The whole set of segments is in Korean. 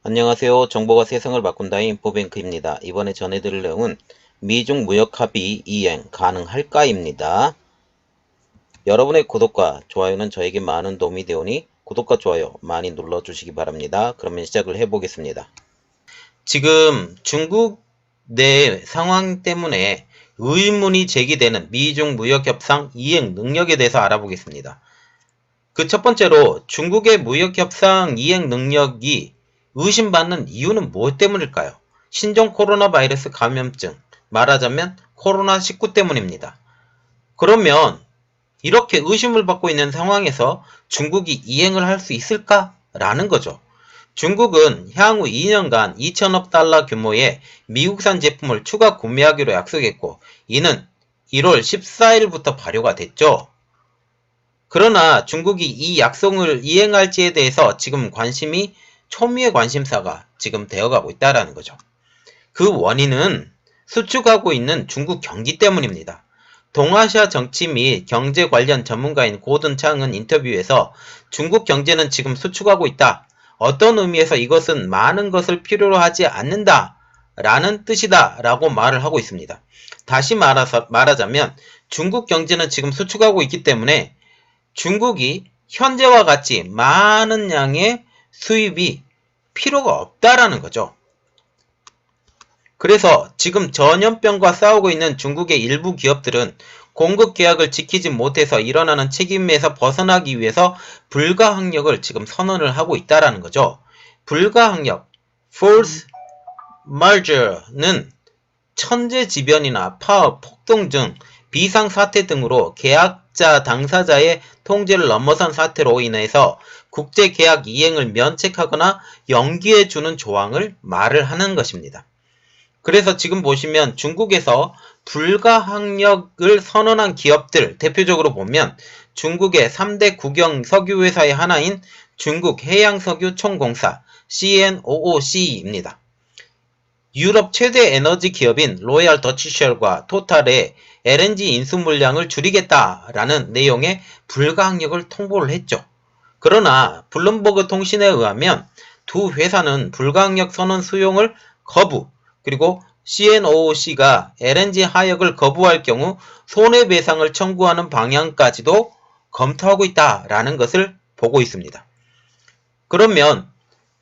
안녕하세요. 정보가 세상을 바꾼다 인포뱅크입니다. 이번에 전해드릴 내용은 미중 무역 합의 이행 가능할까입니다. 여러분의 구독과 좋아요는 저에게 많은 도움이 되오니 구독과 좋아요 많이 눌러주시기 바랍니다. 그러면 시작을 해보겠습니다. 지금 중국 내 상황 때문에 의문이 제기되는 미중 무역협상 이행 능력에 대해서 알아보겠습니다. 그 첫 번째로 중국의 무역협상 이행 능력이 의심받는 이유는 무엇 때문일까요? 신종 코로나 바이러스 감염증, 말하자면 코로나19 때문입니다. 그러면 이렇게 의심을 받고 있는 상황에서 중국이 이행을 할 수 있을까라는 거죠. 중국은 향후 2년간 2천억 달러 규모의 미국산 제품을 추가 구매하기로 약속했고, 이는 1월 14일부터 발효가 됐죠. 그러나 중국이 이 약속을 이행할지에 대해서 지금 관심이 초미의 관심사가 지금 되어가고 있다는 거죠. 그 원인은 수축하고 있는 중국 경기 때문입니다. 동아시아 정치 및 경제 관련 전문가인 고든 창은 인터뷰에서 중국 경제는 지금 수축하고 있다. 어떤 의미에서 이것은 많은 것을 필요로 하지 않는다. 라는 뜻이다. 라고 말을 하고 있습니다. 다시 말하자면 중국 경제는 지금 수축하고 있기 때문에 중국이 현재와 같이 많은 양의 수입이 필요가 없다라는 거죠. 그래서 지금 전염병과 싸우고 있는 중국의 일부 기업들은 공급 계약을 지키지 못해서 일어나는 책임에서 벗어나기 위해서 불가항력을 지금 선언을 하고 있다라는 거죠. 불가항력, force majeure는 천재지변이나 파업, 폭동 등 비상사태 등으로 계약자 당사자의 통제를 넘어선 사태로 인해서 국제계약 이행을 면책하거나 연기해주는 조항을 말을 하는 것입니다. 그래서 지금 보시면 중국에서 불가항력을 선언한 기업들 대표적으로 보면 중국의 3대 국영 석유회사의 하나인 중국해양석유총공사 CNOOC입니다. 유럽 최대 에너지 기업인 로얄 더치쉘과 토탈의 LNG 인수 물량을 줄이겠다라는 내용의 불가항력을 통보를 했죠. 그러나 블룸버그 통신에 의하면 두 회사는 불가항력 선언 수용을 거부, 그리고 CNOOC가 LNG 하역을 거부할 경우 손해배상을 청구하는 방향까지도 검토하고 있다라는 것을 보고 있습니다. 그러면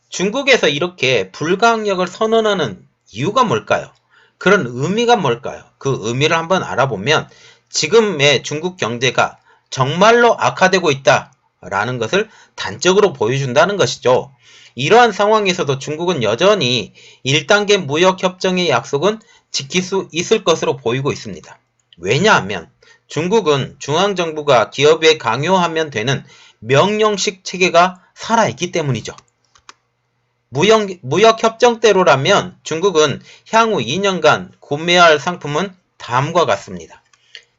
중국에서 이렇게 불가항력을 선언하는 이유가 뭘까요? 그런 의미가 뭘까요? 그 의미를 한번 알아보면 지금의 중국 경제가 정말로 악화되고 있다라는 것을 단적으로 보여준다는 것이죠. 이러한 상황에서도 중국은 여전히 1단계 무역협정의 약속은 지킬 수 있을 것으로 보이고 있습니다. 왜냐하면 중국은 중앙정부가 기업에 강요하면 되는 명령식 체계가 살아있기 때문이죠. 무역협정대로라면 중국은 향후 2년간 구매할 상품은 다음과 같습니다.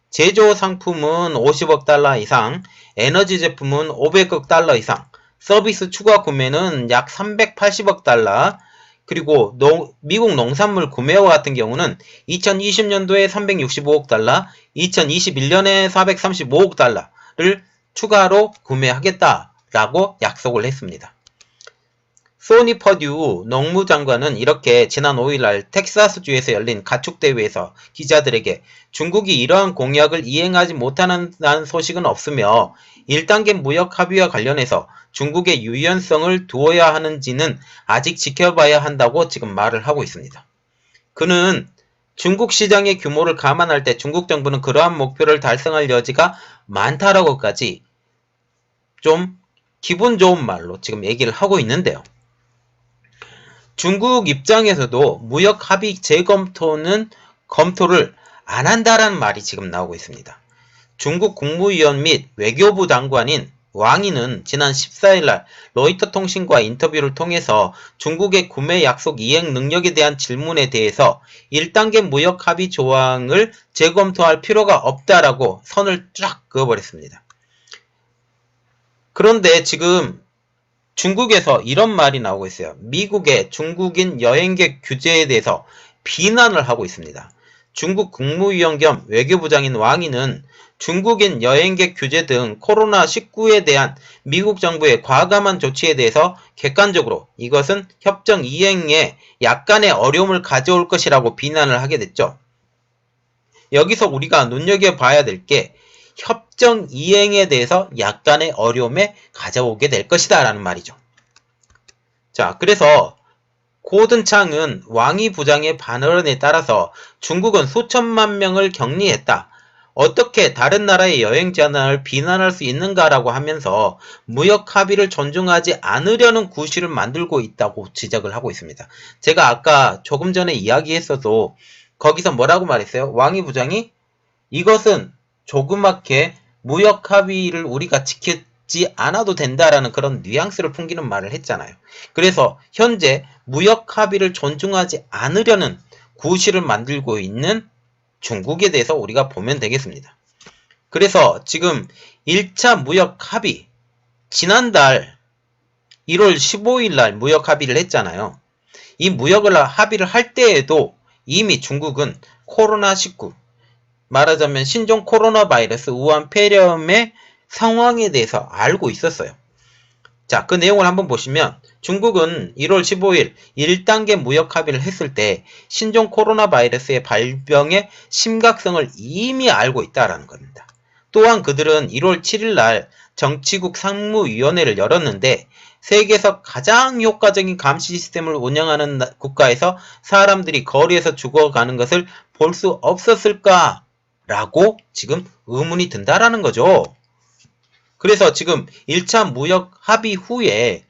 제조 상품은 50억 달러 이상, 에너지 제품은 500억 달러 이상, 서비스 추가 구매는 약 380억 달러, 그리고 미국 농산물 구매와 같은 경우는 2020년도에 365억 달러, 2021년에 435억 달러를 추가로 구매하겠다라고 약속을 했습니다. 소니 퍼듀 농무장관은 이렇게 지난 5일날 텍사스주에서 열린 가축대회에서 기자들에게 중국이 이러한 공약을 이행하지 못한다는 소식은 없으며 1단계 무역 합의와 관련해서 중국의 유연성을 두어야 하는지는 아직 지켜봐야 한다고 지금 말을 하고 있습니다. 그는 중국 시장의 규모를 감안할 때 중국 정부는 그러한 목표를 달성할 여지가 많다라고까지 좀 기분 좋은 말로 지금 얘기를 하고 있는데요. 중국 입장에서도 무역 합의 검토를 안 한다라는 말이 지금 나오고 있습니다. 중국 국무위원 및 외교부 장관인 왕이는 지난 14일날 로이터 통신과 인터뷰를 통해서 중국의 구매 약속 이행 능력에 대한 질문에 대해서 1단계 무역 합의 조항을 재검토할 필요가 없다라고 선을 쫙 그어버렸습니다. 그런데 지금 중국에서 이런 말이 나오고 있어요. 미국의 중국인 여행객 규제에 대해서 비난을 하고 있습니다. 중국 국무위원 겸 외교부장인 왕이는 중국인 여행객 규제 등 코로나19에 대한 미국 정부의 과감한 조치에 대해서 객관적으로 이것은 협정 이행에 약간의 어려움을 가져올 것이라고 비난을 하게 됐죠. 여기서 우리가 눈여겨봐야 될 게 협정 이행에 대해서 약간의 어려움에 가져오게 될 것이다 라는 말이죠. 자, 그래서 고든 창은 왕이 부장의 반언에 따라서 중국은 수천만 명을 격리했다. 어떻게 다른 나라의 여행 제한을 비난할 수 있는가라고 하면서 무역 합의를 존중하지 않으려는 구실을 만들고 있다고 지적을 하고 있습니다. 제가 아까 조금 전에 이야기했어도 거기서 뭐라고 말했어요? 왕이 부장이 이것은 조그맣게 무역 합의를 우리가 지키지 않아도 된다라는 그런 뉘앙스를 풍기는 말을 했잖아요. 그래서 현재 무역 합의를 존중하지 않으려는 구실을 만들고 있는 중국에 대해서 우리가 보면 되겠습니다. 그래서 지금 1차 무역 합의, 지난달 1월 15일 날 무역 합의를 했잖아요. 이 무역을 합의를 할 때에도 이미 중국은 코로나19, 말하자면 신종 코로나 바이러스 우한 폐렴의 상황에 대해서 알고 있었어요. 자, 그 내용을 한번 보시면 중국은 1월 15일 1단계 무역 합의를 했을 때 신종 코로나 바이러스의 발병의 심각성을 이미 알고 있다는 겁니다. 또한 그들은 1월 7일 날 정치국 상무위원회를 열었는데 세계에서 가장 효과적인 감시 시스템을 운영하는 국가에서 사람들이 거리에서 죽어가는 것을 볼 수 없었을까? 라고 지금 의문이 든다라는 거죠. 그래서 지금 1차 무역 합의 후에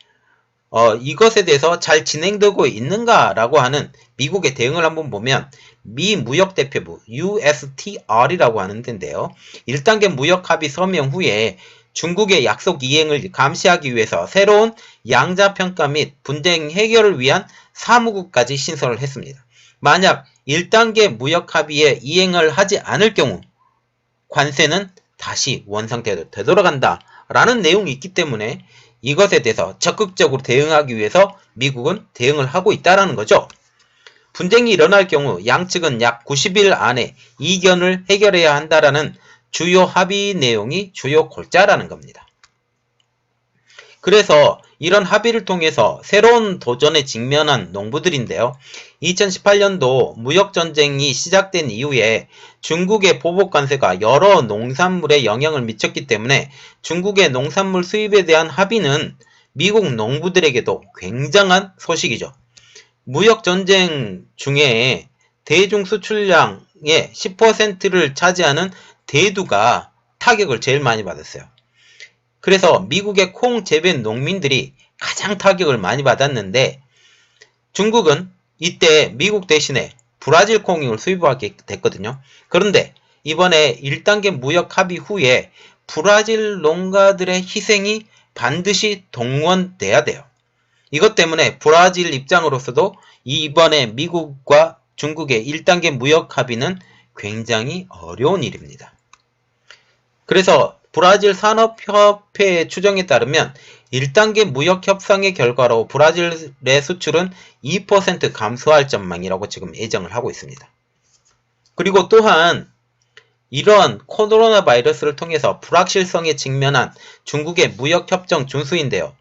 이것에 대해서 잘 진행되고 있는가라고 하는 미국의 대응을 한번 보면 미 무역대표부 USTR이라고 하는 데인데요. 1단계 무역 합의 서명 후에 중국의 약속 이행을 감시하기 위해서 새로운 양자평가 및 분쟁 해결을 위한 사무국까지 신설을 했습니다. 만약 1단계 무역 합의에 이행을 하지 않을 경우 관세는 다시 원상태로 되돌아간다 라는 내용이 있기 때문에 이것에 대해서 적극적으로 대응하기 위해서 미국은 대응을 하고 있다는 거죠. 분쟁이 일어날 경우 양측은 약 90일 안에 이견을 해결해야 한다라는 주요 합의 내용이 주요 골자라는 겁니다. 그래서 이런 합의를 통해서 새로운 도전에 직면한 농부들인데요. 2018년도 무역전쟁이 시작된 이후에 중국의 보복관세가 여러 농산물에 영향을 미쳤기 때문에 중국의 농산물 수입에 대한 합의는 미국 농부들에게도 굉장한 소식이죠. 무역전쟁 중에 대중 수출량의 10%를 차지하는 대두가 타격을 제일 많이 받았어요. 그래서 미국의 콩 재배 농민들이 가장 타격을 많이 받았는데 중국은 이때 미국 대신에 브라질 콩을 수입하게 됐거든요. 그런데 이번에 1단계 무역 합의 후에 브라질 농가들의 희생이 반드시 동원돼야 돼요. 이것 때문에 브라질 입장으로서도 이번에 미국과 중국의 1단계 무역 합의는 굉장히 어려운 일입니다. 그래서 브라질 산업협회의 추정에 따르면 1단계 무역협상의 결과로 브라질의 수출은 2% 감소할 전망이라고 지금 예정을 하고 있습니다. 그리고 또한 이러한 코로나 바이러스를 통해서 불확실성에 직면한 중국의 무역협정 준수인데요.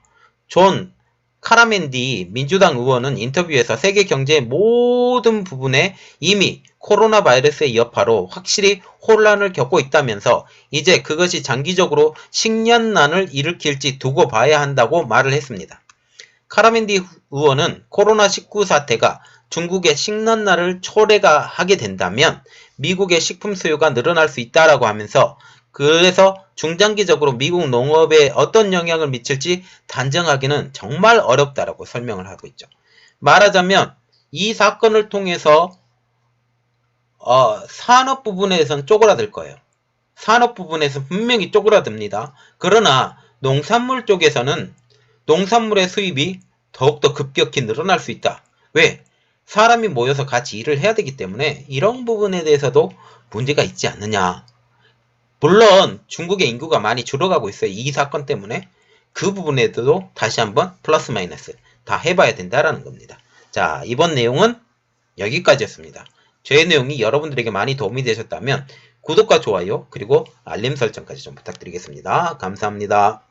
존 카라멘디 민주당 의원은 인터뷰에서 세계 경제의 모든 부분에 이미 코로나 바이러스의 여파로 확실히 혼란을 겪고 있다면서 이제 그것이 장기적으로 식량난을 일으킬지 두고 봐야 한다고 말을 했습니다. 카라멘디 의원은 코로나19 사태가 중국의 식량난을 초래하게 된다면 미국의 식품 수요가 늘어날 수 있다라고 하면서 그래서 중장기적으로 미국 농업에 어떤 영향을 미칠지 단정하기는 정말 어렵다라고 설명을 하고 있죠. 말하자면 이 사건을 통해서 산업 부분에서는 쪼그라들 거예요. 산업 부분에서 분명히 쪼그라듭니다. 그러나 농산물 쪽에서는 농산물의 수입이 더욱더 급격히 늘어날 수 있다. 왜? 사람이 모여서 같이 일을 해야 되기 때문에 이런 부분에 대해서도 문제가 있지 않느냐. 물론 중국의 인구가 많이 줄어가고 있어요. 이 사건 때문에. 그 부분에도 다시 한번 플러스 마이너스 다 해봐야 된다라는 겁니다. 자, 이번 내용은 여기까지였습니다. 제 내용이 여러분들에게 많이 도움이 되셨다면 구독과 좋아요 그리고 알림 설정까지 좀 부탁드리겠습니다. 감사합니다.